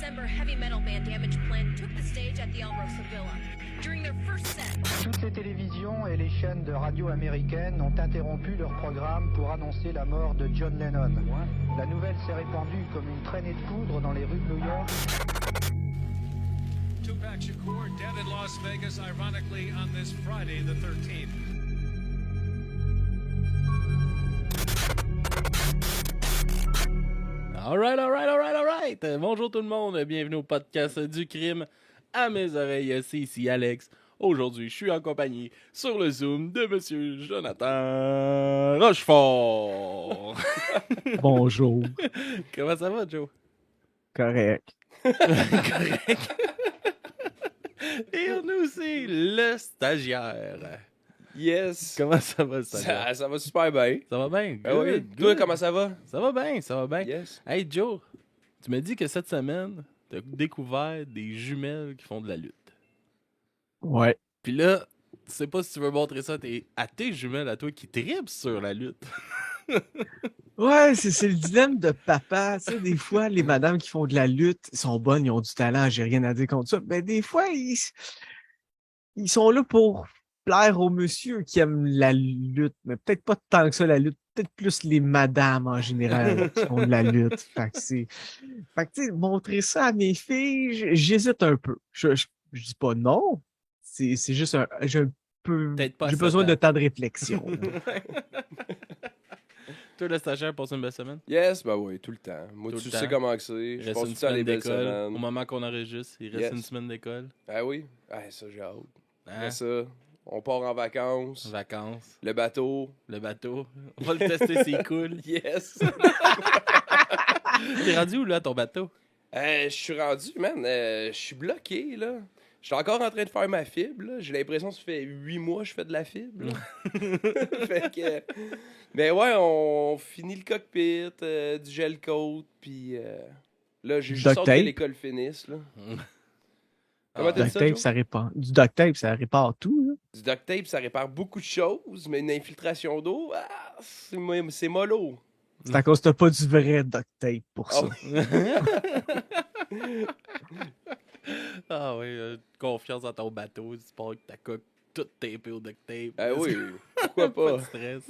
December, heavy metal band Damage Plan took the stage at the Alrosa Villa. During their first set, toutes les télévisions et les chaînes de radio américaines ont interrompu leur programme pour annoncer la mort de John Lennon. La nouvelle s'est répandue comme une traînée de poudre dans les rues de New York. Tupac Shakur dead in Las Vegas, ironically, on this Friday, the 13th. All right. Bonjour tout le monde, bienvenue au podcast du crime. À mes oreilles, c'est ici Alex. Aujourd'hui, je suis en compagnie sur le Zoom de Monsieur Jonathan Rochefort. Bonjour. Comment ça va, Joe? Correct. Correct. Et on a aussi le stagiaire. Yes. Comment ça va, le stagiaire? Ça va super bien. Ça va bien? Ah oui. Toi, comment ça va? Ça va bien. Yes. Hey, Joe, tu m'as dit que cette semaine, t'as découvert des jumelles qui font de la lutte. Ouais. Puis là, tu sais pas si tu veux montrer ça à tes jumelles, à toi qui tripent sur la lutte. Ouais, c'est le dilemme de papa. Tu sais, des fois, les madames qui font de la lutte, ils sont bonnes, ils ont du talent, j'ai rien à dire contre ça. Mais des fois, ils sont là pour plaire aux monsieur qui aiment la lutte. Mais peut-être pas tant que ça, la lutte. Peut-être plus les madames en général qui font de la lutte. Fait que tu sais, montrer ça à mes filles, j'hésite un peu. Je dis pas non. C'est juste j'ai besoin de temps de réflexion. Toi, le stagiaire, passe une belle semaine? Yes, ben oui, tout le temps. Moi, Tout tu le sais temps. comment que c'est. Il Je reste passe une tout ça semaine les belles d'école. semaines. Au moment qu'on enregistre, il reste Yes. une semaine d'école. Ah oui? Ah, ça, j'ai hâte. Hein? Après ça, on part en vacances. Vacances, Le bateau. le bateau. On va le tester, c'est cool. Yes. T'es rendu où, là, ton bateau? Je suis rendu, man. Je suis bloqué, là. Je suis encore en train de faire ma fibre, là. J'ai l'impression que ça fait 8 mois que je fais de la fibre, là. Fait que... Mais ouais, on finit le cockpit, du gel coat, puis là, j'ai juste Duct hâte que tape. l'école finisse, là. Ah, Comment t'as dit Duct ça, tape, Joe? ça répare. Du duct tape, ça répare tout. Là. Du duct tape, ça répare beaucoup de choses, mais une infiltration d'eau, c'est mollo. C'est à cause que t'as pas du vrai duct tape pour ça. Ah oui, confiance dans ton bateau. Tu pars avec ta coque toute tapée au duct tape. Ah oui, pourquoi Pas pas? de stress.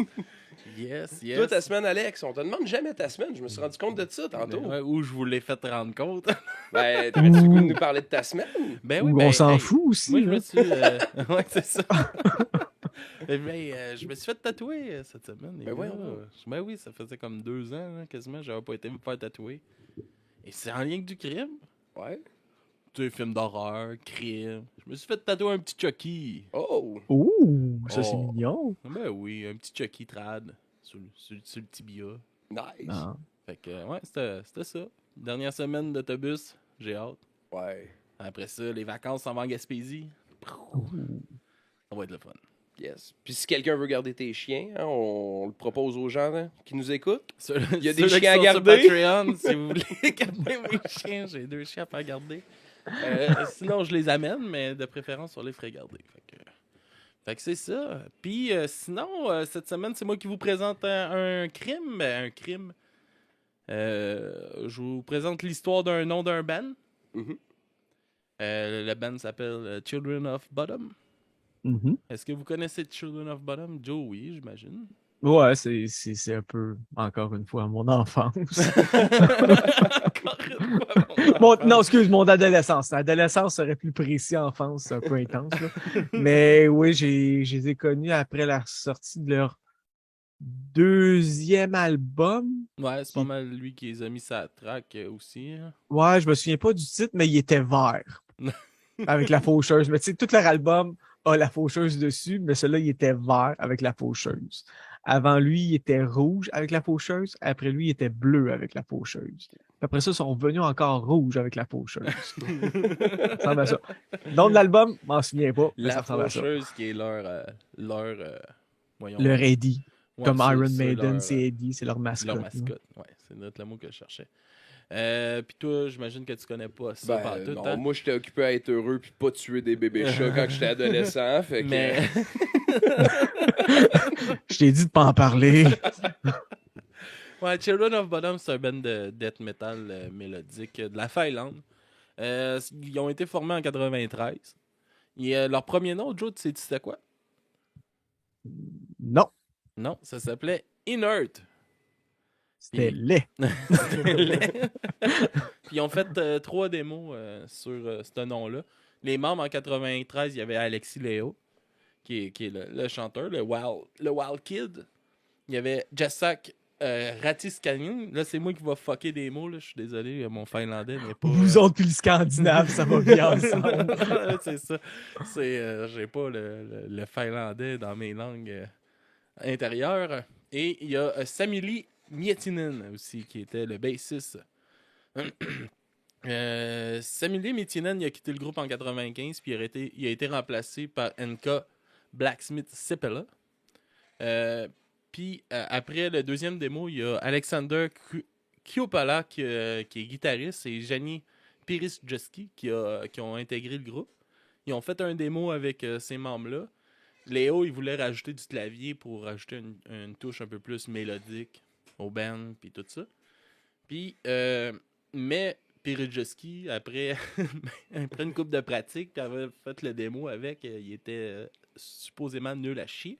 Yes. Toi, ta semaine, Alex, on te demande jamais ta semaine. Je me suis rendu compte de ça tantôt. Ouais, où je vous l'ai fait rendre compte. Ben, t'avais-tu le goût de nous parler de ta semaine? Ben Ou oui, on s'en hey, fout aussi. Moi, je là. me suis... ouais, c'est ça. Je me suis fait tatouer cette semaine. Ben ouais, Ben oui, ça faisait comme 2 ans, là, quasiment. J'avais pas été me faire tatouer. Et c'est en lien avec du crime. Ouais. Tu sais, film d'horreur, crime. Je me suis fait tatouer un petit Chucky. Oh! Ouh, ça c'est Oh. mignon. Ben oui, un petit Chucky trad sur le tibia. Nice! Ah. Fait que, ouais, c'était ça. Dernière semaine d'autobus, j'ai hâte. Ouais. Après ça, les vacances s'en vont en Gaspésie. Ça va être le fun. Yes. Puis si quelqu'un veut garder tes chiens, hein, on le propose aux gens hein, qui nous écoutent. Il y a des chiens à garder. Patreon, si vous voulez garder mes chiens, j'ai 2 chiens à faire garder. Sinon, je les amène, mais de préférence, on les ferait garder. Fait que c'est ça. Puis sinon, cette semaine, c'est moi qui vous présente un crime. Je vous présente l'histoire d'un nom d'un band. Mhm. Le band s'appelle Children of Bodom. Mhm. Est-ce que vous connaissez Children of Bodom? Joe, oui, j'imagine. Ouais, c'est un peu, encore une fois, mon enfance. Encore une fois, Non, excuse, mon adolescence. L'adolescence serait plus précis, enfance, c'est un peu intense. Là. Mais oui, je les ai connus après la sortie de leur 2e album. Ouais, c'est pas mal lui qui les a mis sa track aussi. Hein. Ouais, je me souviens pas du titre, mais il était vert. Avec la faucheuse. Mais tu sais, tout leur album a la faucheuse dessus, mais celui-là, il était vert avec la faucheuse. Avant lui, il était rouge avec la faucheuse. Après lui, il était bleu avec la faucheuse. Puis après ça, ils sont revenus encore rouge avec la faucheuse. Ça ressemble à ça. Le nom de l'album, je m'en souviens pas. Mais ça La ressemble à ça. faucheuse qui est voyons. Leur Eddie. Ouais, Comme c'est- Iron c'est Maiden, leur, c'est Eddie, c'est leur mascotte. leur mascotte. Ouais, c'est le mot que je cherchais. Puis toi, j'imagine que tu connais pas ça Ben, partout. non, Hein? moi, j'étais occupé à être heureux puis pas tuer des bébés chats quand j'étais adolescent. Fait que... Mais Je t'ai dit de pas en parler. ouais, Children of Bodom, c'est un band de death metal mélodique de la Finlande. Ils ont été formés en 93. Et, leur premier nom, Joe, tu sais c'était quoi? Non, Non, ça s'appelait Inert. c'était Puis- laid. C'était laid. Puis ils ont fait 3 démos sur ce nom-là. Les membres en 93, il y avait Alexis Léo, qui est le chanteur, le Wild Kid. Il y avait Jessak Ratiskanyan. Là, c'est moi qui va fucker des mots. Là. Je suis désolé, mon finlandais n'est pas... Vous autres, puis le Scandinave, ça va bien ensemble. C'est ça. J'ai pas le finlandais dans mes langues intérieures. Et il y a Samuli Miettinen aussi, qui était le bassiste. Samuli Miettinen, il a quitté le groupe en 95, puis il a été remplacé par Enka Blacksmith Sipela. Puis après le deuxième démo, il y a Alexander Kiopala qui est guitariste et Jani Pirisjeski qui ont intégré le groupe. Ils ont fait un démo avec ces membres-là. Léo, il voulait rajouter du clavier pour rajouter une touche un peu plus mélodique au band puis tout ça. Puis, mais Pirisjeski, après une couple de pratique, puis avait fait le démo avec, il était supposément nul à chier.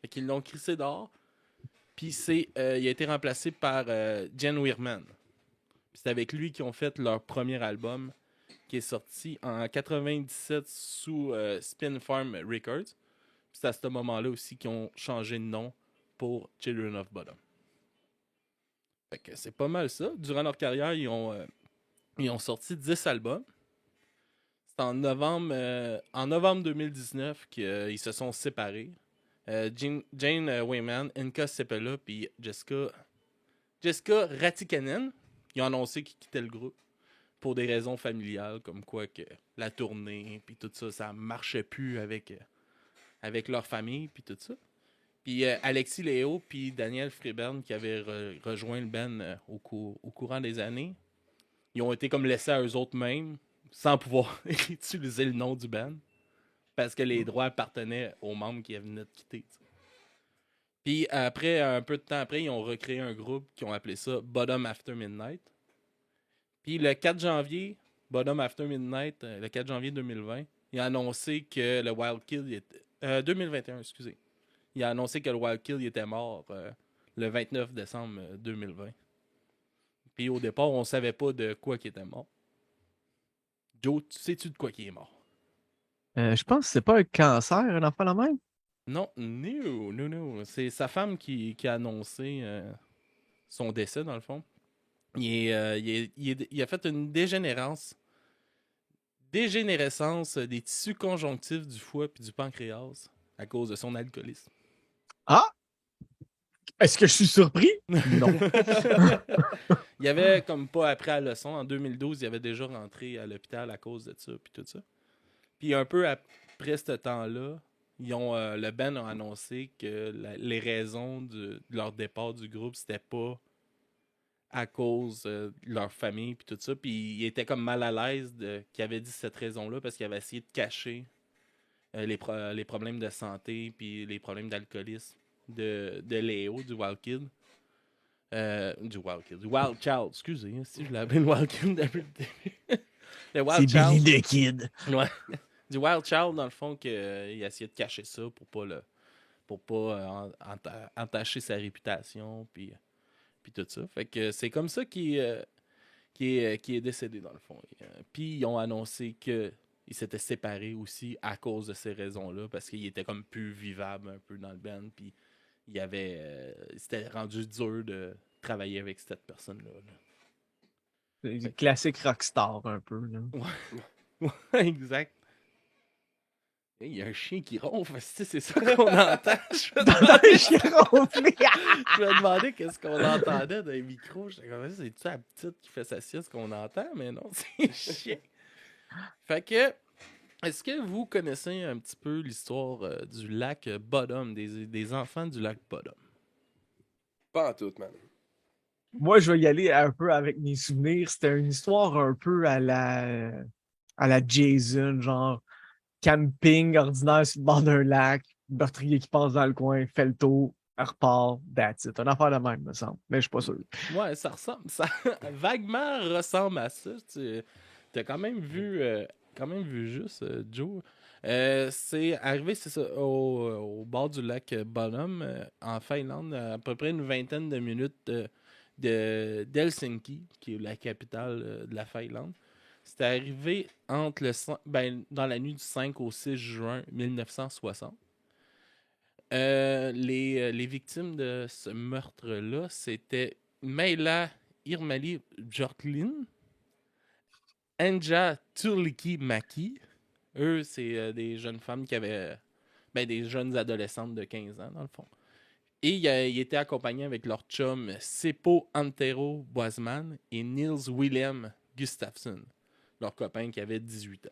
Fait qu'ils l'ont crissé dehors. Puis il a été remplacé par Jen Weirman. Puis c'est avec lui qu'ils ont fait leur premier album qui est sorti en 97 sous Spin Farm Records. Puis c'est à ce moment-là aussi qu'ils ont changé de nom pour Children of Bodom. Fait que c'est pas mal ça. Durant leur carrière, ils ont sorti 10 albums. C'est en novembre 2019 qu'ils se sont séparés. Jane Wayman, Inka Sepela puis Jessica Ratikanen, ils ont annoncé qu'ils quittaient le groupe pour des raisons familiales, comme quoi que la tournée puis tout ça, ça marchait plus avec leur famille puis tout ça. Puis Alexis Léo puis Daniel Freebern qui avaient rejoint le band au courant des années, ils ont été comme laissés à eux autres mêmes sans pouvoir utiliser le nom du band. Parce que les droits appartenaient aux membres qui venaient de quitter. T'sais. Puis après, un peu de temps après, ils ont recréé un groupe qui ont appelé ça Bottom After Midnight. Puis le 4 janvier, Bottom After Midnight, le 4 janvier 2020, il a annoncé que le Wild Kill était... 2021, excusez. Il a annoncé que le Wild Kill était mort le 29 décembre 2020. Puis au départ, on savait pas de quoi il était mort. Joe, sais-tu de quoi il est mort? Je pense que c'est pas un cancer, un enfant la même. Non. C'est sa femme qui a annoncé son décès, dans le fond. Il a fait une dégénérescence des tissus conjonctifs du foie et du pancréas à cause de son alcoolisme. Ah! Est-ce que je suis surpris? Non. Il avait comme pas appris à la leçon. En 2012, il avait déjà rentré à l'hôpital à cause de ça puis tout ça. Puis un peu après ce temps-là, le band a annoncé que les raisons de leur départ du groupe, c'était pas à cause de leur famille puis tout ça. Puis il était comme mal à l'aise qu'il avait dit cette raison-là parce qu'il avait essayé de cacher les problèmes de santé puis les problèmes d'alcoolisme de Léo, du Wild Kid. Du Wild Child, excusez, si je l'ai appelé le Wild Kid depuis le début. Le Wild C'est Child. Billy the Kid. Ouais. Du Wild Child, dans le fond, qu'il a essayé de cacher ça pour pas entacher sa réputation, puis tout ça. Fait que c'est comme ça qu'il est décédé, dans le fond. Puis ils ont annoncé qu'il s'était séparé aussi à cause de ces raisons-là, parce qu'il était comme plus vivable un peu dans le band, puis c'était rendu dur de travailler avec cette personne-là. C'est le classique rockstar, un peu. Là. Ouais, exact. Il y a un chien qui ronfle, c'est ça qu'on entend. Je me demandais qu'est-ce qu'on entendait dans les micros. J'étais comme, c'est-tu la petite qui fait sa sieste qu'on entend? Mais non, c'est le chien. Fait que, est-ce que vous connaissez un petit peu l'histoire du lac Bodom, des enfants du lac Bodom? Pas en tout, man. Moi, je vais y aller un peu avec mes souvenirs. C'était une histoire un peu à la Jason, genre camping ordinaire sur le bord d'un lac, meurtrier qui passe dans le coin, fait le tour, repart, that's it. Une affaire de même, me semble, mais je suis pas sûr. Ouais, ça vaguement ressemble à ça. t'as quand même vu juste, Joe. C'est arrivé, c'est ça, au bord du lac Bonham, en Finlande, à peu près une vingtaine de minutes d'Helsinki, qui est la capitale de la Finlande. C'était arrivé dans la nuit du 5 au 6 juin 1960. Les victimes de ce meurtre-là, c'était Meila Irmali Björklin, Anja Turlikki-Maki. Eux, c'est des jeunes femmes qui avaient... des jeunes adolescentes de 15 ans, dans le fond. Et ils étaient accompagnés avec leur chum Seppo Antero Boisman et Nils Willem Gustafsson, leur copain qui avait 18 ans.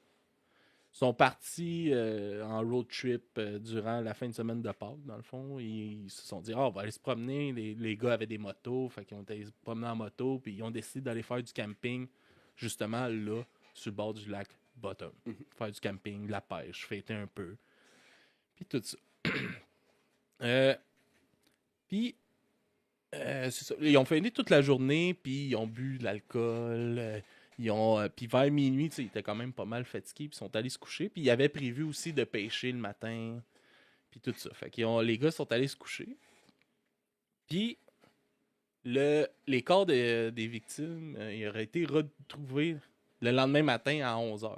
Ils sont partis en road trip durant la fin de semaine de Pâques, dans le fond. Ils se sont dit, on va aller se promener. Les gars avaient des motos, fait qu'ils ont été se promener en moto, puis ils ont décidé d'aller faire du camping, justement là, sur le bord du lac Bottom. Faire du camping, de la pêche, fêter un peu. Puis tout ça. C'est ça. Ils ont fêté toute la journée, puis ils ont bu de l'alcool. Puis vers minuit, ils étaient quand même pas mal fatigués, puis ils sont allés se coucher. Puis ils avaient prévu aussi de pêcher le matin, puis tout ça. Fait les gars sont allés se coucher. Puis les corps des victimes, ils auraient été retrouvés le lendemain matin à 11h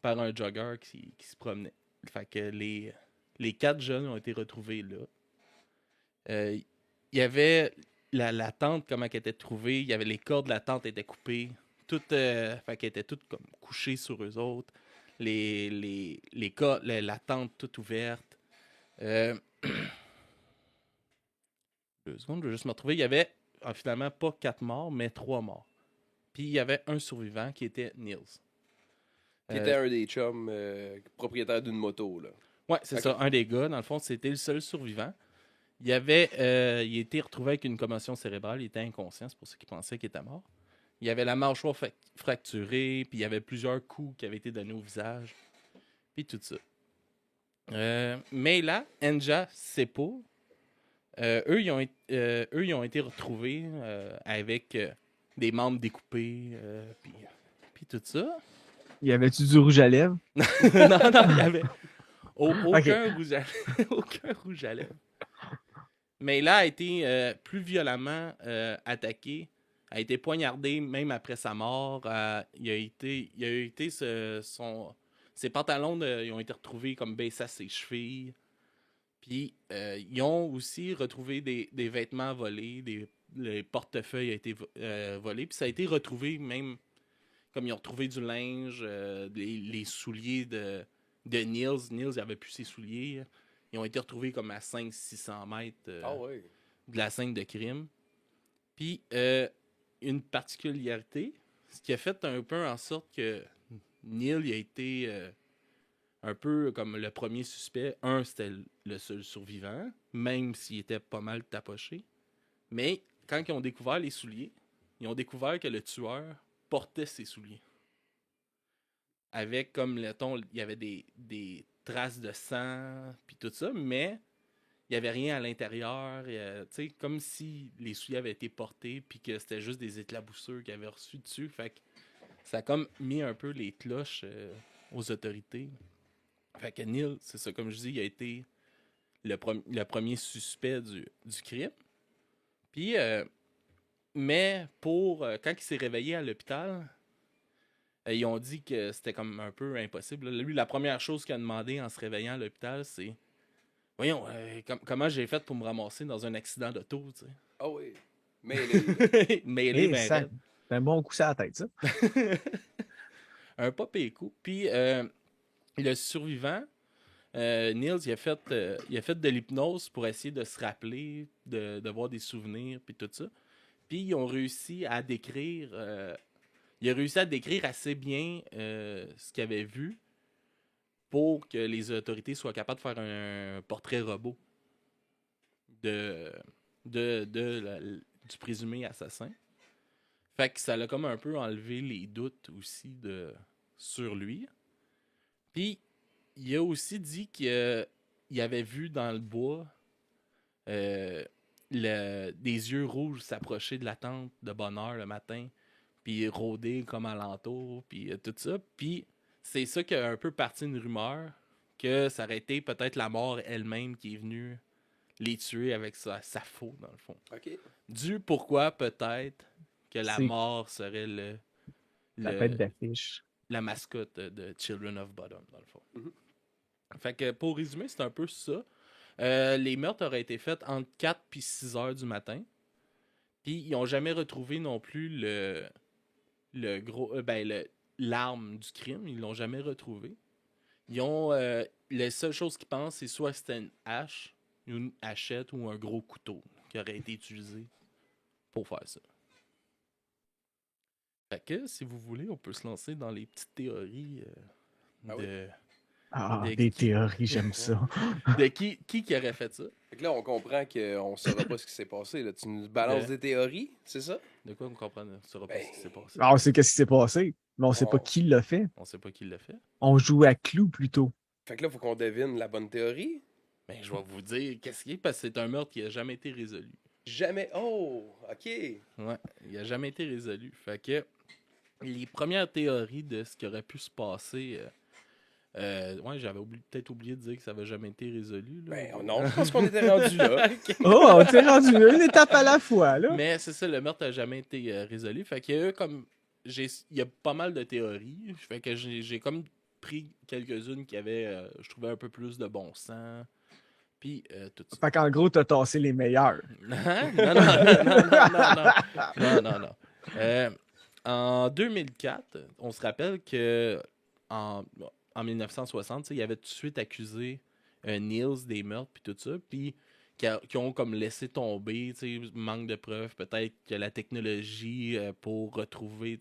par un jogger qui se promenait. Fait que les 4 jeunes ont été retrouvés là. Il y avait la tente, comment elle était trouvée. Il y avait les cordes de la tente étaient coupées. Fait qu'elles étaient toutes comme couchées sur eux autres. La tente toute ouverte. 2 secondes, je vais juste me retrouver. Il y avait finalement pas 4 morts, mais 3 morts. Puis il y avait un survivant qui était Nils. Qui était un des chums propriétaire d'une moto, là. Ouais, c'est ça. Un des gars, dans le fond, c'était le seul survivant. Il a été retrouvé avec une commotion cérébrale. Il était inconscient, c'est pour ça qu'il pensait qu'il était mort. Il y avait la mâchoire fracturée, puis il y avait plusieurs coups qui avaient été donnés au visage, puis tout ça. Mais là, Anja, Seppo, eux, ils ont été retrouvés avec des membres découpés, puis tout ça. Y avait-tu du rouge à lèvres? non, il y avait aucun rouge à lèvres. Mais là a été plus violemment attaqué, a été poignardé même après sa mort. Ses pantalons ils ont été retrouvés comme baissés à ses chevilles. Puis ils ont aussi retrouvé des vêtements volés, les portefeuilles ont été volés. Puis ça a été retrouvé même, comme ils ont retrouvé du linge, les souliers de Nils. Nils, il n'avait plus ses souliers. Ils ont été retrouvés comme à 500-600 mètres de la scène de crime. Puis, une particularité, ce qui a fait un peu en sorte que Neil il a été un peu comme le premier suspect. C'était le seul survivant, même s'il était pas mal tapoché. Mais quand ils ont découvert les souliers, ils ont découvert que le tueur portait ses souliers. Avec, comme il y avait des traces de sang, puis tout ça, mais il n'y avait rien à l'intérieur. Comme si les souliers avaient été portés, puis que c'était juste des éclaboussures qu'ils avaient reçues dessus. Fait que ça a comme mis un peu les cloches aux autorités. Fait que Neil, c'est ça, comme je dis, il a été le premier suspect du crime. Puis, mais quand il s'est réveillé à l'hôpital, ils ont dit que c'était comme un peu impossible. Lui, la première chose qu'il a demandé en se réveillant à l'hôpital, c'est « Voyons, comment j'ai fait pour me ramasser dans un accident d'auto? » Ah oui, mêlé. Mêlé, C'est un bon coup sur la tête, ça. Un pas pire coup. Puis, le survivant, Nils, il a fait de l'hypnose pour essayer de se rappeler, de voir des souvenirs, puis tout ça. Puis, ils ont réussi à décrire... il a réussi à décrire assez bien ce qu'il avait vu pour que les autorités soient capables de faire un portrait robot du présumé assassin. Fait que ça l'a comme un peu enlevé les doutes aussi sur lui. Puis, il a aussi dit qu'il avait vu dans le bois des yeux rouges s'approcher de la tente de bonne heure le matin. puis rôder comme alentour, puis tout ça. Puis c'est ça qui a un peu parti une rumeur que ça aurait été peut-être la mort elle-même qui est venue les tuer avec sa faux, dans le fond. OK. Du pourquoi peut-être que la C'est- mort serait La tête d'affiche. la mascotte de Children of Bodom, dans le fond. Mhm. Fait que pour résumer, c'est un peu ça. Les meurtres auraient été faits entre 4 et 6 heures du matin. Puis ils n'ont jamais retrouvé non plus le gros l'arme du crime. Ils l'ont jamais retrouvé. Ils ont la seule chose qu'ils pensent, c'est soit c'était une hache, une hachette ou un gros couteau qui aurait été utilisé pour faire ça. Fait que, si vous voulez, on peut se lancer dans les petites théories Ah oui. Ah, Des- des théories, j'aime ça. de qui aurait fait ça. Fait que là, on comprend qu'on saura pas ce qui s'est passé. Là. Tu nous balances des théories, c'est ça? De quoi on comprend? On ne saura pas Ben, ce qui s'est passé. Ah, on sait qu'est-ce qui s'est passé, mais on sait pas Oh. qui l'a fait. On sait pas qui l'a fait. On joue à clou plutôt. Fait que là, faut qu'on devine la bonne théorie. Ben, je vais vous dire qu'est-ce qui est, parce que c'est un meurtre qui a jamais été résolu. Jamais. Oh, OK. Ouais, il a jamais été résolu. Fait que les premières théories de ce qui aurait pu se passer. Ouais, j'avais peut-être oublié de dire que ça avait jamais été résolu. Là. Ben non, je pense qu'on était rendu là. Ok. Oh, on s'est rendu une étape à la fois, là. Mais c'est ça, le meurtre n'a jamais été résolu. Fait qu'il y a eu comme. Il y a pas mal de théories. Fait que j'ai comme pris quelques-unes qui avaient, je trouvais, un peu plus de bon sens. Puis tout ça. Fait qu'en gros, t'as tassé les meilleurs. Hein? Non. En 2004, on se rappelle que en 1960, il y avait tout de suite accusé Niels des meurtres puis tout ça, puis qui ont comme laissé tomber, manque de preuves, peut-être que la technologie pour retrouver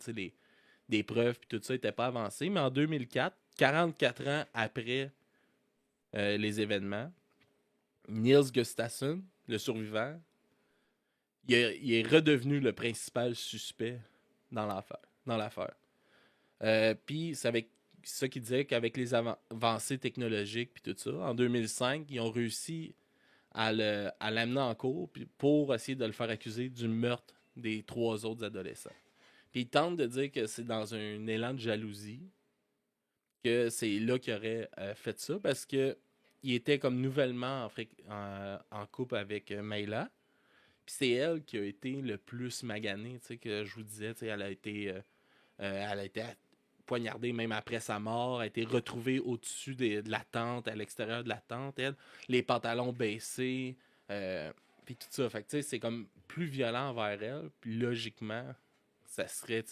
des preuves puis tout ça n'était pas avancée, mais en 2004, 44 ans après les événements, Niels Gustafsson, le survivant, il est redevenu le principal suspect dans l'affaire. Puis c'est avec ça qu'il disait qu'avec les avancées technologiques puis tout ça, en 2005, ils ont réussi à l'amener en cours pour essayer de le faire accuser du meurtre des 3 autres adolescents. Puis il tente de dire que c'est dans un élan de jalousie que c'est là qu'il aurait fait ça parce que il était comme nouvellement en couple avec Mayla. Puis c'est elle qui a été le plus maganée, que je vous disais, elle a été poignardée même après sa mort, a été retrouvée au-dessus de la tente, à l'extérieur de la tente, elle, les pantalons baissés, puis tout ça. Fait que c'est comme plus violent envers elle, puis logiquement, ça serait,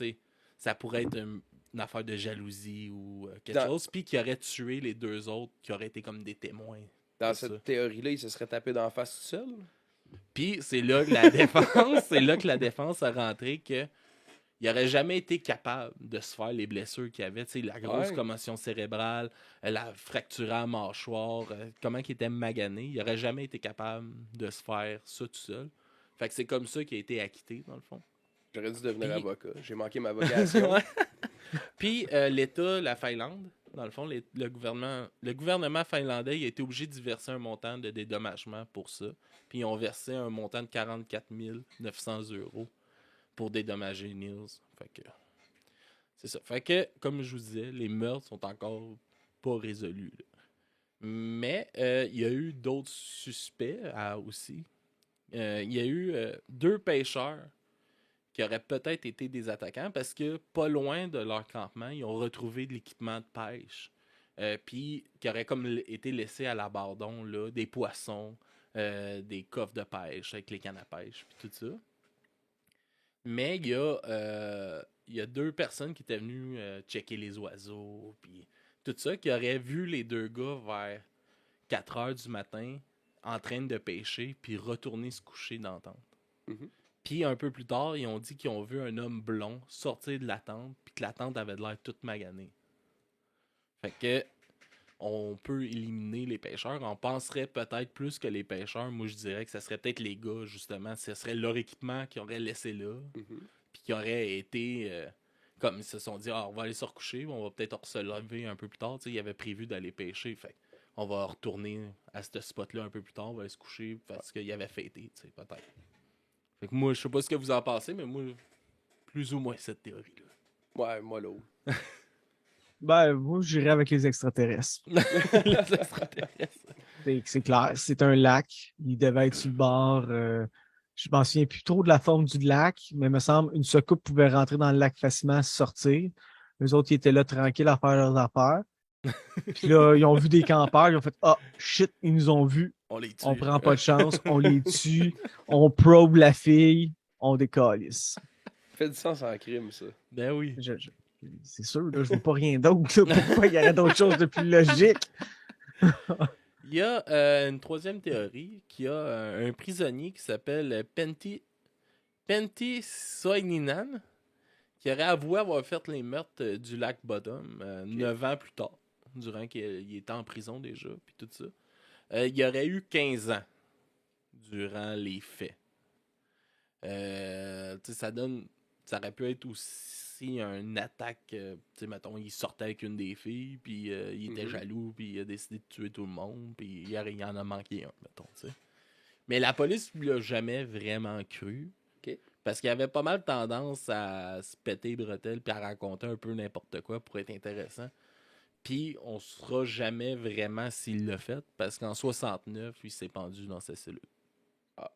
ça pourrait être une affaire de jalousie ou quelque chose, puis qui aurait tué les 2 autres qui auraient été comme des témoins. Dans C'est cette ça. théorie-là, il se serait tapé d'en face tout seul. Puis c'est là que la défense a rentré que il aurait jamais été capable de se faire les blessures qu'il avait, la grosse Ouais. commotion cérébrale, la fracture à la mâchoire, comment il était magané, il aurait jamais été capable de se faire ça tout seul. Fait que c'est comme ça qu'il a été acquitté dans le fond. J'aurais dû devenir Puis- avocat. J'ai manqué ma vocation. Ouais. Puis l'État, la Finlande, dans le fond, le gouvernement finlandais il a été obligé d'y verser un montant de dédommagement pour ça. Puis ils ont versé un montant de 44 900 € pour dédommager Niels. Fait que c'est ça. Fait que, comme je vous disais, les meurtres sont encore pas résolus. Là. Mais il y a eu d'autres suspects aussi. Il y a eu 2 pêcheurs qui auraient peut-être été des attaquants parce que pas loin de leur campement, ils ont retrouvé de l'équipement de pêche. Puis qui aurait comme été laissé à l'abandon, là, des poissons, des coffres de pêche avec les cannes à pêche, puis tout ça. Mais il y a 2 personnes qui étaient venues checker les oiseaux, puis tout ça, qui auraient vu les 2 gars vers 4 heures du matin en train de pêcher, puis retourner se coucher dans la tente. Mhm. Puis un peu plus tard, ils ont dit qu'ils ont vu un homme blond sortir de la tente, puis que la tente avait de l'air toute maganée. Fait que on peut éliminer les pêcheurs. On penserait peut-être plus que les pêcheurs. Moi, je dirais que ce serait peut-être les gars, justement. Ce serait leur équipement qu'ils auraient laissé là, Mhm. puis qui aurait été... comme ils se sont dit, on va aller se recoucher, on va peut-être se lever un peu plus tard. Ils avaient prévu d'aller pêcher. Fait on va retourner à ce spot-là un peu plus tard, on va aller se coucher parce qu'il y avait fêté, peut-être. Fait que moi, je sais pas ce que vous en pensez, mais moi, plus ou moins cette théorie-là. Ouais, mollo. Ben, moi, j'irais avec les extraterrestres. Les extraterrestres. C'est clair, c'est un lac. Il devait être sur le bord. Je m'en souviens plus trop de la forme du lac, mais il me semble une secoupe pouvait rentrer dans le lac facilement, sortir. Les autres, ils étaient là tranquilles à faire leurs affaires. Puis là, ils ont vu des campeurs, ils ont fait « Ah, shit, ils nous ont vus. On les tue. On prend pas de chance, on les tue, on probe la fille, on décalisse. » Fait du sens en crime, ça. Ben oui. C'est sûr, là, je vois pas rien d'autre. Là. Pourquoi il y aurait d'autres choses de plus logiques? Il y a une troisième théorie qui a un prisonnier qui s'appelle Pentti Soininan qui aurait avoué avoir fait les meurtres du lac Bottom 9 ans plus tard, durant qu'il était en prison déjà, puis tout ça. Il aurait eu 15 ans durant les faits. Ça aurait pu être aussi une attaque. Mettons, il sortait avec une des filles, puis il était jaloux, puis il a décidé de tuer tout le monde, puis il en a manqué un, mettons, t'sais. Mais la police lui a jamais vraiment cru. Okay. Parce qu'il avait pas mal tendance à se péter les bretelles puis à raconter un peu n'importe quoi pour être intéressant. Puis on ne saura jamais vraiment s'il l'a fait, parce qu'en 69, il s'est pendu dans sa cellule. Ah.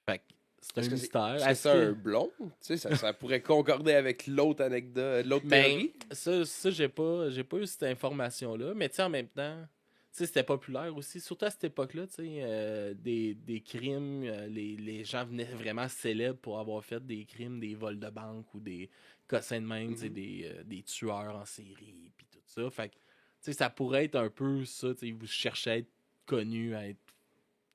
Fait que c'est un mystère. Est-ce que c'est un blond? Tu sais, ça pourrait concorder avec l'autre anecdote, l'autre théorie. Ça j'ai pas eu cette information-là, mais tu sais, en même temps, tu sais, c'était populaire aussi, surtout à cette époque-là, tu sais, des crimes, les gens venaient vraiment célèbres pour avoir fait des crimes, des vols de banque ou des cossins de main, tu sais, des tueurs en série, puis tout ça. Fait que, tu sais, ça pourrait être un peu ça, tu sais, vous cherchez à être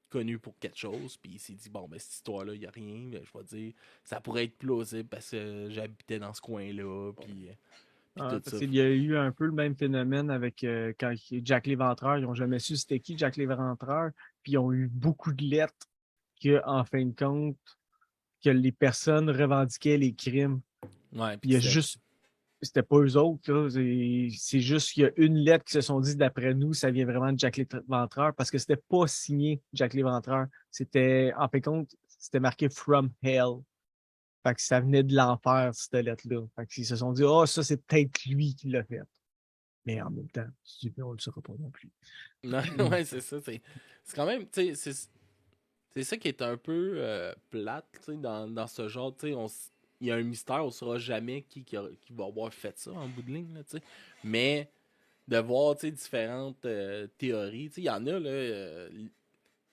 connu pour quelque chose, puis il s'est dit, bon, ben, cette histoire-là, il n'y a rien, ben, je vais dire, ça pourrait être plausible parce que j'habitais dans ce coin-là, puis tout ça. Il y a eu un peu le même phénomène avec quand Jack l'Éventreur, ils n'ont jamais su c'était qui Jack l'Éventreur, puis ils ont eu beaucoup de lettres que, en fin de compte, que les personnes revendiquaient les crimes. Ouais, puis il y a juste, c'était pas eux autres, là, c'est juste qu'il y a une lettre qui se sont dit d'après nous, ça vient vraiment de Jack l'Éventreur, parce que c'était pas signé Jack l'Éventreur. C'était, en fin de compte, c'était marqué From Hell. Fait que ça venait de l'enfer, cette lettre-là. Fait qu'ils se sont dit, oh, ça, c'est peut-être lui qui l'a fait. Mais en même temps, on ne le saura pas non plus. Non, ouais, c'est ça. C'est quand même, tu sais, c'est ça qui est un peu plate, tu sais, dans ce genre, tu sais, il y a un mystère, on ne saura jamais qui va avoir fait ça en bout de ligne, là, tu sais. Mais de voir, tu sais, différentes théories, tu sais, il y en a, là,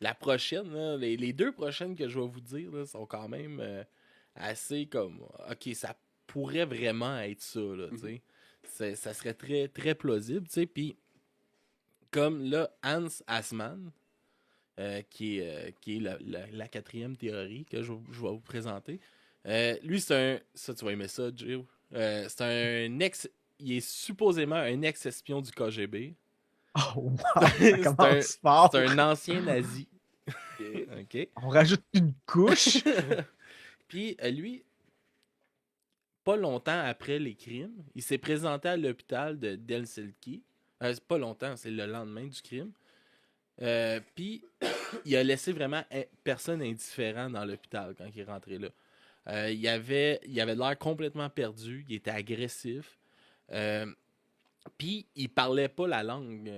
la prochaine, là, les deux prochaines que je vais vous dire, là, sont quand même assez comme, ok, ça pourrait vraiment être ça, là, tu sais. Ça serait très, très plausible, tu sais, puis comme là, Hans Assmann, qui est la quatrième théorie que je vais vous présenter. Lui, c'est un... Ça, tu vas aimer ça, Joe. C'est un ex... Il est supposément un ex-espion du KGB. Oh, wow! Ça commence fort! C'est un ancien nazi. OK. On rajoute une couche. Puis, lui, pas longtemps après les crimes, il s'est présenté à l'hôpital de Helsinki. C'est pas longtemps, c'est le lendemain du crime. Puis, il a laissé vraiment personne indifférent dans l'hôpital quand il est rentré là. Il avait l'air complètement perdu, il était agressif. Puis, il parlait pas la langue,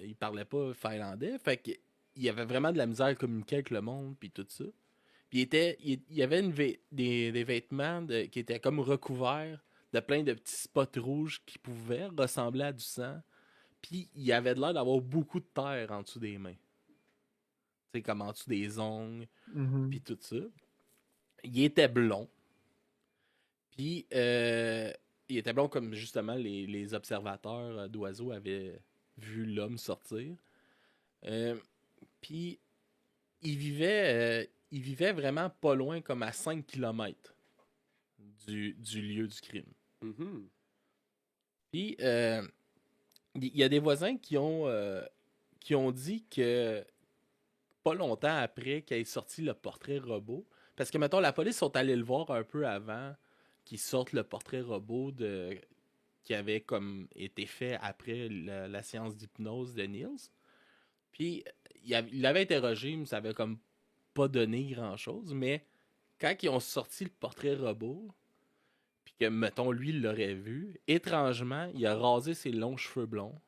il parlait pas finlandais. Fait qu'il y avait vraiment de la misère à communiquer avec le monde, puis tout ça. Puis, il y avait des vêtements qui étaient comme recouverts de plein de petits spots rouges qui pouvaient ressembler à du sang. Puis, il avait l'air d'avoir beaucoup de terre en dessous des mains. Tu sais, comme en dessous des ongles, puis tout ça. Il était blond. Puis, il était blond comme, justement, les observateurs d'oiseaux avaient vu l'homme sortir. Puis, il vivait vraiment pas loin, comme à 5 km du lieu du crime. Mm-hmm. Puis, il y a des voisins qui ont dit que pas longtemps après qu'il ait sorti le portrait robot, parce que, mettons, la police sont allés le voir un peu avant qu'il sorte le portrait robot qui avait comme été fait après la séance d'hypnose de Niels. Puis, il l'avait interrogé, mais ça avait comme pas donné grand-chose, mais quand ils ont sorti le portrait robot, que, mettons, lui, il l'aurait vu. Étrangement, il a rasé ses longs cheveux blonds.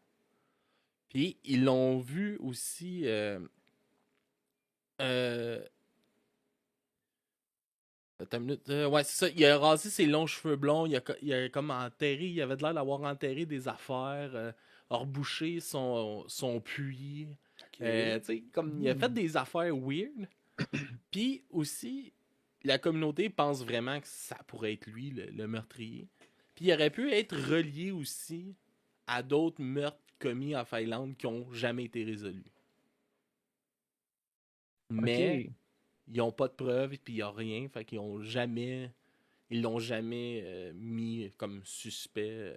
Puis, ils l'ont vu aussi... Attends une minute. Ouais, c'est ça. Il a rasé ses longs cheveux blonds. Il a comme enterré... Il avait l'air d'avoir enterré des affaires. Rebouché son puits. Ok. Tu sais, comme il a fait des affaires weird. Puis aussi, la communauté pense vraiment que ça pourrait être lui, le meurtrier. Puis il aurait pu être relié aussi à d'autres meurtres commis en Finlande qui ont jamais été résolus. Mais Ok. ils n'ont pas de preuves et puis il n'y a rien. Fait qu'ils ont jamais. Ils l'ont jamais mis comme suspect.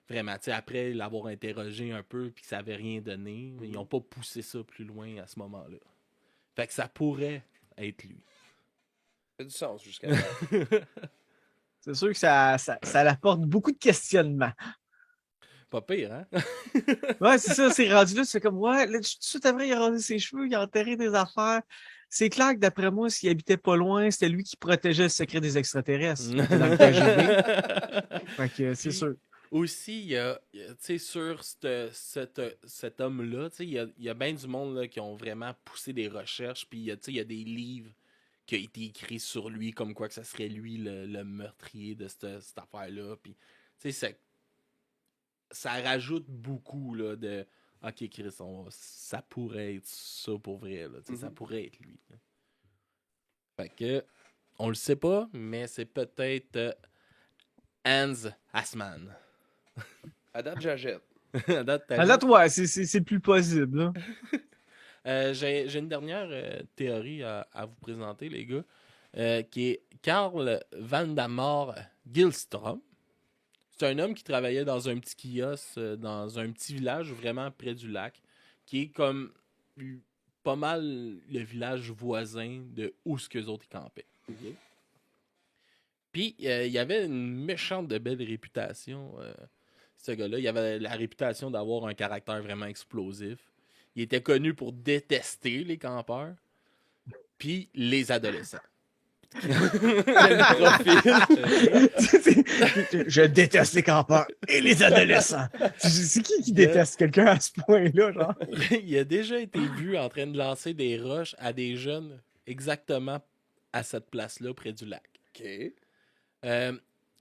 Vraiment, tu sais, après l'avoir interrogé un peu puis que ça avait rien donné, ils n'ont pas poussé ça plus loin à ce moment-là. Fait que ça pourrait être lui. Ça fait du sens jusqu'à là. C'est sûr que ça apporte beaucoup de questionnements. Pas pire, hein? Ouais, c'est ça, c'est rendu là, tu fais comme, ouais, là, tout de suite après, il a rasé ses cheveux, il a enterré des affaires. C'est clair que d'après moi, s'il habitait pas loin, c'était lui qui protégeait le secret des extraterrestres. Il était dans le KGB. Fait que c'est Puis, sûr. aussi, tu sais, sur cet homme-là, tu sais, il y a bien du monde là, qui ont vraiment poussé des recherches, puis tu sais, il y a des livres qui ont été écrits sur lui, comme quoi que ça serait lui le meurtrier de cette affaire-là. Puis, tu sais, ça rajoute beaucoup là, de OK, Chris, ça pourrait être ça pour vrai. Là, ça pourrait être lui. Là. Fait que, on le sait pas, mais c'est peut-être Hans Assmann. À date, j'achète. À date, À date, ouais, c'est plus possible. Là. j'ai une dernière théorie à vous présenter, les gars, qui est Karl Vandamar Gillstrom. C'est un homme qui travaillait dans un petit kiosque, dans un petit village vraiment près du lac, qui est comme pas mal le village voisin de où ce qu'eux autres ils campaient. Ok. Puis, il avait une méchante de belle réputation, ce gars-là. Il avait la réputation d'avoir un caractère vraiment explosif. Il était connu pour détester les campeurs, puis les adolescents. Quel profil! Je déteste les campeurs et les adolescents. C'est qui déteste quelqu'un à ce point-là, genre? Il a déjà été vu en train de lancer des roches à des jeunes exactement à cette place-là, près du lac. Ok.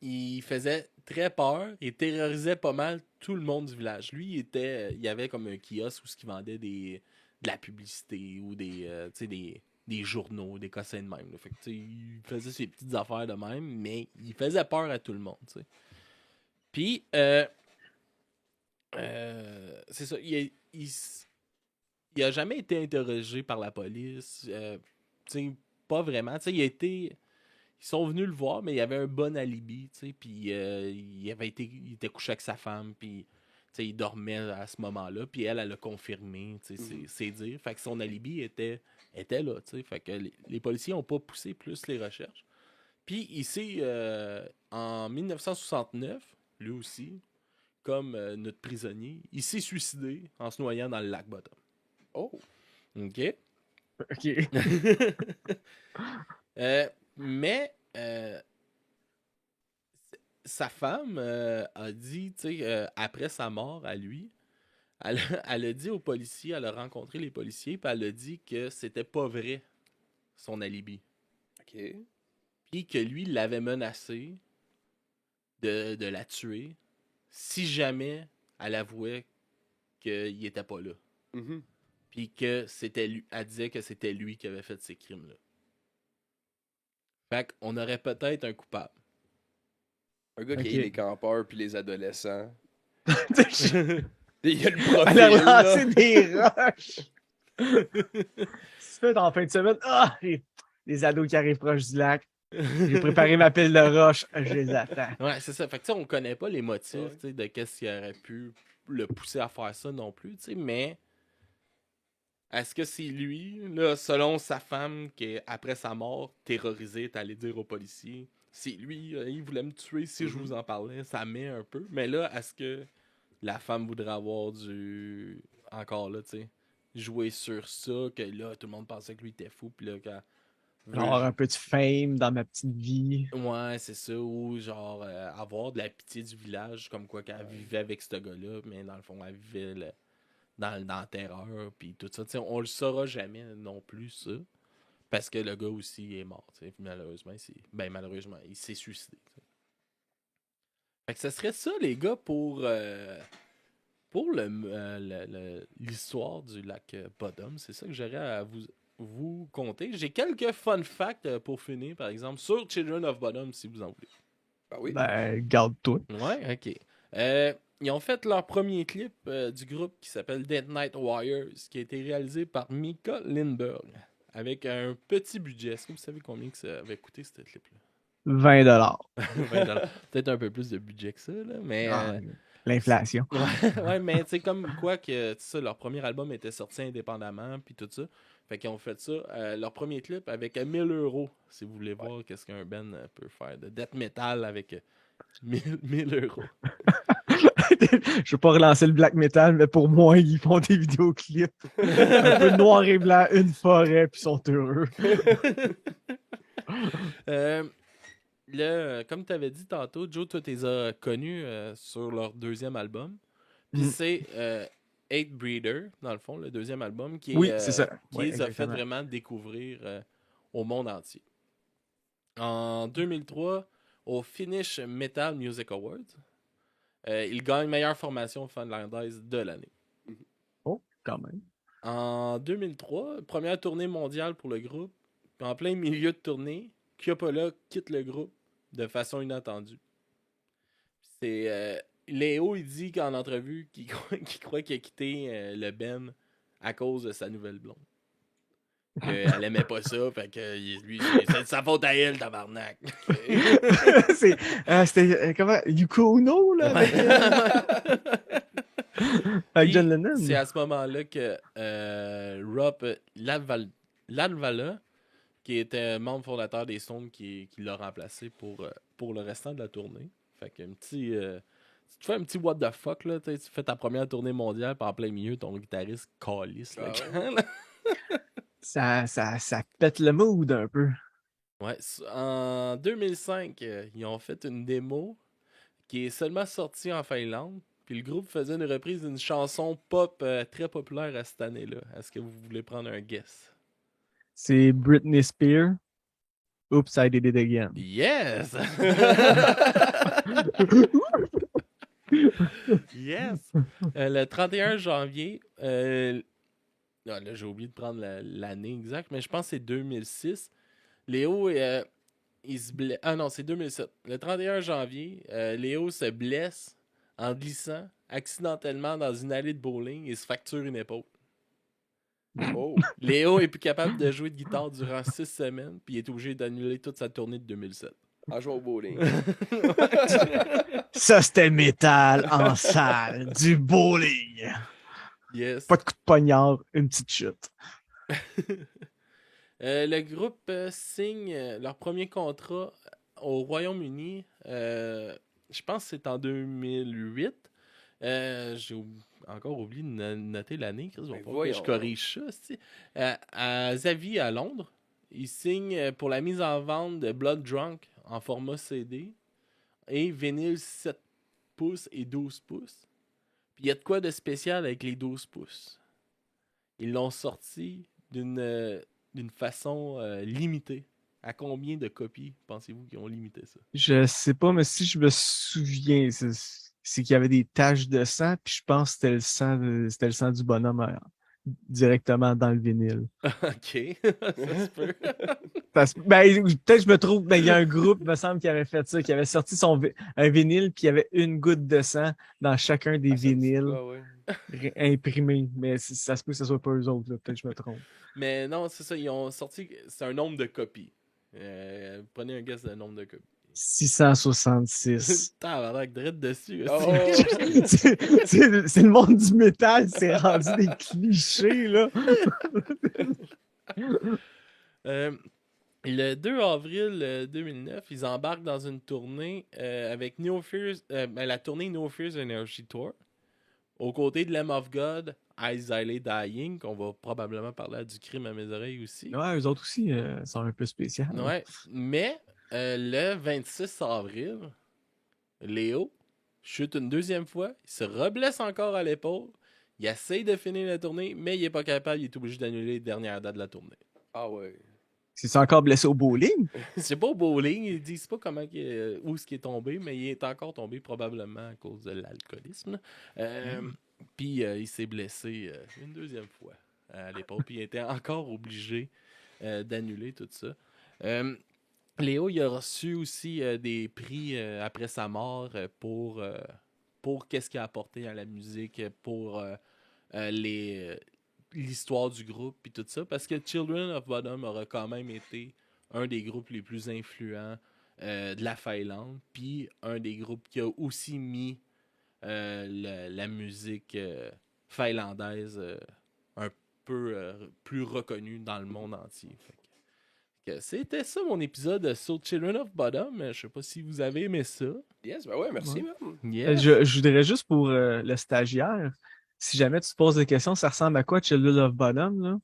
Il faisait très peur et terrorisait pas mal tout le monde du village. Lui, il avait comme un kiosque où il vendait de la publicité ou des journaux, des cossins de même. Là. Fait que, il faisait ses petites affaires de même, mais il faisait peur à tout le monde. T'sais. Puis, c'est ça. Il a jamais été interrogé par la police. Pas vraiment. Ils sont venus le voir, mais il avait un bon alibi, puis il était couché avec sa femme, puis il dormait à ce moment-là, puis elle a confirmé, c'est dire. Fait que son alibi était là, fait que les policiers n'ont pas poussé plus les recherches. Puis ici, en 1969, lui aussi, comme notre prisonnier, il s'est suicidé en se noyant dans le lac Bottom. Oh! OK? OK. Mais sa femme a dit, après sa mort à lui, elle a dit aux policiers, elle a rencontré les policiers, puis elle a dit que c'était pas vrai, son alibi. Ok. Puis que lui, il l'avait menacé de la tuer si jamais elle avouait qu'il était pas là. Mhm. Puis que c'était lui, elle disait que c'était lui qui avait fait ces crimes-là. Fait qu'on aurait peut-être un coupable. Un gars Ok. qui aime les campeurs puis les adolescents. Elle Il y a le profil. a là. lancé des roches. C'est fait en fin de semaine. Ah, les ados qui arrivent proche du lac. J'ai préparé ma pile de roches. Je les attends. Ouais, c'est ça. Fait que on connaît pas les motifs de qu'est-ce qui aurait pu le pousser à faire ça non plus, mais est-ce que c'est lui, là, selon sa femme, qui après sa mort, terrorisé, est allé dire aux policiers, c'est lui, il voulait me tuer si je vous en parlais, ça met un peu. Mais là, est-ce que la femme voudrait avoir encore là, tu sais, jouer sur ça, que là, tout le monde pensait que lui était fou, puis là, Genre un peu de fame dans ma petite vie. Ouais, c'est ça. Ou genre avoir de la pitié du village, comme quoi qu'elle vivait avec ce gars-là, mais dans le fond, elle vivait dans la terreur, puis tout ça. T'sais, on le saura jamais non plus, ça. Parce que le gars aussi est mort. Malheureusement, malheureusement, il s'est suicidé. T'sais. Fait que ce serait ça, les gars, pour l'histoire du lac Bodom. C'est ça que j'aurais à vous conter. J'ai quelques fun facts pour finir, par exemple, sur Children of Bodom, si vous en voulez. Ah oui. Ben, garde-toi. Ouais, ok. Ils ont fait leur premier clip du groupe qui s'appelle Dead Night Warriors, qui a été réalisé par Mika Lindberg, avec un petit budget. Est-ce que vous savez combien que ça avait coûté, ce clip-là? $20. $20. Peut-être un peu plus de budget que ça, là, mais... L'inflation. Ouais, mais tu sais, comme quoi que ça, leur premier album était sorti indépendamment, puis tout ça. Fait qu'ils ont fait ça, leur premier clip avec 1 000 €, si vous voulez voir qu'est-ce qu'un band peut faire de death metal avec 1 000 €. Je veux pas relancer le black metal, mais pour moi, ils font des vidéoclips. Un peu noir et blanc, une forêt, puis ils sont heureux. Comme tu avais dit tantôt, Joe, toi, tu les as connus sur leur deuxième album. Puis c'est Hate Breeder, dans le fond, le deuxième album, qui c'est ça. qui Oui, les a fait exactement. vraiment découvrir au monde entier. En 2003, au Finnish Metal Music Awards, il gagne meilleure formation finlandaise de l'année. Oh, quand même. En 2003, première tournée mondiale pour le groupe. Puis en plein milieu de tournée, Coppola quitte le groupe de façon inattendue. C'est Léo, il dit qu'en entrevue qu'il croit qu'il a quitté le Ben à cause de sa nouvelle blonde. Elle aimait pas ça, fait que lui, c'est de sa faute à elle, tabarnak. C'était comment? Yuko Ono, là? Avec John Lennon. C'est à ce moment-là que Rob Latvala, qui était membre fondateur des Stones, qui l'a remplacé pour le restant de la tournée. Fait que tu fais un petit what the fuck, là, tu fais ta première tournée mondiale, puis en plein milieu, ton guitariste calisse le camp, là. Ça pète le mood un peu. Ouais, en 2005, ils ont fait une démo qui est seulement sortie en Finlande. Puis le groupe faisait une reprise d'une chanson pop très populaire à cette année-là. Est-ce que vous voulez prendre un guess? C'est Britney Spears. Oops, I did it again. Yes! Yes! Le 31 janvier, là, j'ai oublié de prendre l'année exacte, mais je pense que c'est 2006. Léo, il se blesse. Ah non, c'est 2007. Le 31 janvier, Léo se blesse en glissant accidentellement dans une allée de bowling et se fracture une épaule. Oh. Léo est plus capable de jouer de guitare durant 6 semaines, puis il est obligé d'annuler toute sa tournée de 2007. En jouant au bowling. Ça, c'était métal en salle. Du bowling. Yes. Pas de coup de poignard, une petite chute. Le groupe signe leur premier contrat au Royaume-Uni. Je pense que c'est en 2008. J'ai encore oublié de noter l'année. Chris, va falloir que je corrige ça. À Xavier, à Londres, ils signent pour la mise en vente de Blood Drunk en format CD et vinyle 7 pouces et 12 pouces. Puis il y a de quoi de spécial avec les 12 pouces. Ils l'ont sorti d'une façon limitée. À combien de copies pensez-vous qu'ils ont limité ça? Je sais pas, mais si je me souviens, c'est qu'il y avait des taches de sang, puis je pense que c'était le sang du bonhomme directement dans le vinyle. Ok, ça se peut. Peut-être je me trompe, mais il y a un groupe, me semble, qui avait fait ça, qui avait sorti un vinyle, puis il y avait une goutte de sang dans chacun des vinyles imprimés. Mais ça se peut que ce soit pas eux autres, là. Peut-être que je me trompe. Mais non, c'est ça, ils ont sorti, c'est un nombre de copies. Prenez un guess de nombre de copies. 666. Tabarnak, direct dessus. Oh. C'est le monde du métal, c'est rendu des clichés, là. Le 2 avril 2009, ils embarquent dans une tournée avec la tournée No Fears Energy Tour, aux côtés de Lamb of God, Eyes Diley Dying, qu'on va probablement parler du crime à mes oreilles aussi. Ouais, eux autres aussi sont un peu spéciaux. Ouais. Mais le 26 avril, Léo chute une deuxième fois, il se reblesse encore à l'épaule, il essaye de finir la tournée, mais il est pas capable, il est obligé d'annuler les dernières dates de la tournée. Ah ouais. C'est encore blessé au bowling? C'est pas au bowling, ils disent pas comment où est-ce qu'il est tombé, mais il est encore tombé probablement à cause de l'alcoolisme. Puis il s'est blessé une deuxième fois à l'épaule, puis il était encore obligé d'annuler tout ça. Léo, il a reçu aussi des prix après sa mort pour qu'est-ce qu'il a apporté à la musique, pour l'histoire du groupe et tout ça, parce que Children of Bodom aurait quand même été un des groupes les plus influents de la Finlande, puis un des groupes qui a aussi mis la musique finlandaise un peu plus reconnue dans le monde entier. Fait que c'était ça mon épisode sur Children of Bodom. Je sais pas si vous avez aimé ça. Yes, ben ouais, merci, man. Yes. Je voudrais juste pour le stagiaire, si jamais tu te poses des questions, ça ressemble à quoi Children of Bodom, là?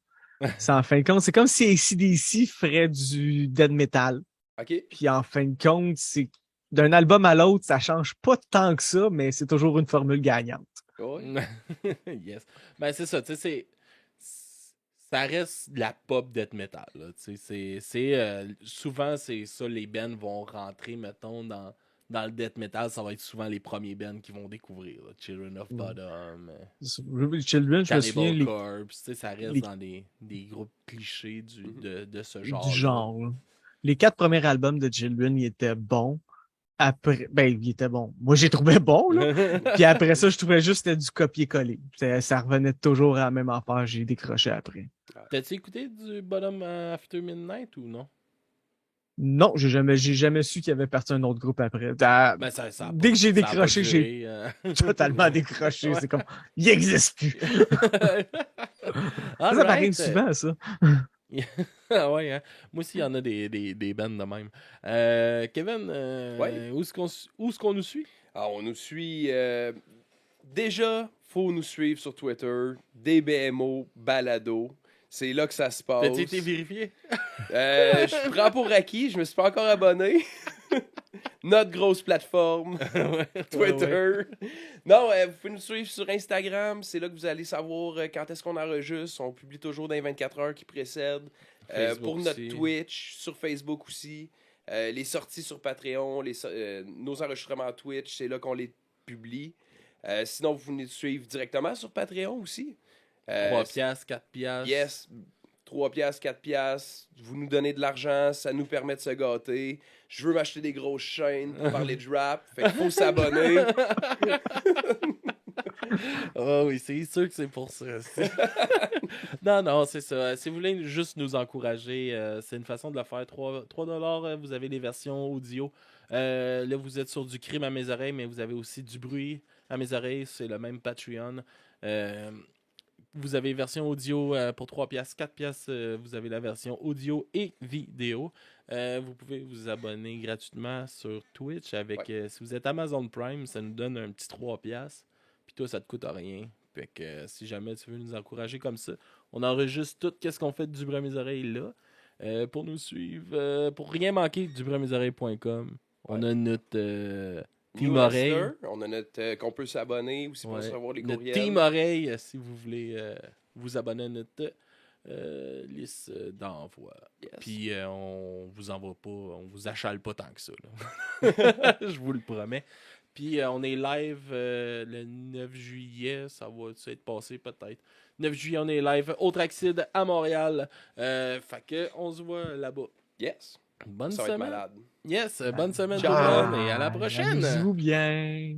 C'est en fin de compte, c'est comme si AC/DC ferait du death metal. OK. Puis en fin de compte, c'est d'un album à l'autre, ça change pas tant que ça, mais c'est toujours une formule gagnante. Ouais. Yes. Ben c'est ça, tu sais, ça reste de la pop death metal. Là, souvent, c'est ça, les bands vont rentrer, mettons, dans le death metal, ça va être souvent les premiers bands qui vont découvrir. Là. Children of Bodom, Children, je me souviens, Cannibal les, Corpse, ça reste les- dans des groupes clichés de ce genre. du genre. Là. Les 4 premiers albums de Children, ils étaient bons. Après, ben, ils étaient bons. Moi, j'ai trouvé bon, là. Puis après ça, je trouvais juste que c'était du copier-coller. Ça revenait toujours à la même affaire. J'ai décroché après. T'as-tu écouté du Bottom After Midnight ou non? Non, j'ai jamais su qu'il y avait parti un autre groupe après. Ben, ça a Dès pas- que j'ai ça a pas décroché, j'ai duré, totalement décroché. C'est comme, il n'existe plus. Ça m'arrive souvent, ça. Ah ouais, hein? Moi aussi, il y en a des bands de même. Kevin, Ouais. où est-ce qu'on nous suit? Alors, on nous suit. Déjà, faut nous suivre sur Twitter. DBMO Balado. C'est là que ça se passe. T'as-tu été vérifié? Je prends pour acquis. Je me suis pas encore abonné. Notre grosse plateforme. Twitter. Ouais. Non, vous pouvez nous suivre sur Instagram. C'est là que vous allez savoir quand est-ce qu'on enregistre. On publie toujours dans les 24 heures qui précèdent. Facebook Pour notre aussi. Twitch, sur Facebook aussi. Les sorties sur Patreon, nos enregistrements Twitch, c'est là qu'on les publie. Sinon, vous venez nous suivre directement sur Patreon aussi. 3 piastres, 4 piastres. Yes, 3 piastres, 4 piastres. Vous nous donnez de l'argent, ça nous permet de se gâter. Je veux m'acheter des grosses chaînes pour parler de rap. Fait qu'il faut s'abonner. Ah oui, c'est sûr que c'est pour ça. Non, c'est ça. Si vous voulez juste nous encourager, c'est une façon de le faire. 3 $, vous avez les versions audio. Là, vous êtes sur du crime à mes oreilles, mais vous avez aussi du bruit à mes oreilles. C'est le même Patreon. Vous avez version audio pour 3 piastres, 4 piastres. Vous avez la version audio et vidéo. Vous pouvez vous abonner gratuitement sur Twitch avec, si vous êtes Amazon Prime, ça nous donne un petit 3 piastres. Puis toi, ça te coûte rien. Fait que si jamais tu veux nous encourager comme ça, on enregistre tout qu'est-ce qu'on fait du bruit à mes oreilles là. Pour nous suivre, pour rien manquer, dubramisoreilles.com. On a notre Team Oreille. On a notre qu'on peut s'abonner aussi pour recevoir les Notre courriels. Team Oreille, si vous voulez vous abonner à notre liste d'envoi. Yes. Puis on vous envoie pas, on vous achale pas tant que ça. Là. Je vous le promets. Puis on est live le 9 juillet, ça va être passé peut-être. 9 juillet, on est live au Traxide à Montréal. Fait que on se voit là-bas. Yes. Bonne Ça va être semaine. malade. Yes, bonne semaine tout Ciao. le monde et à la prochaine. Amusez-vous bien.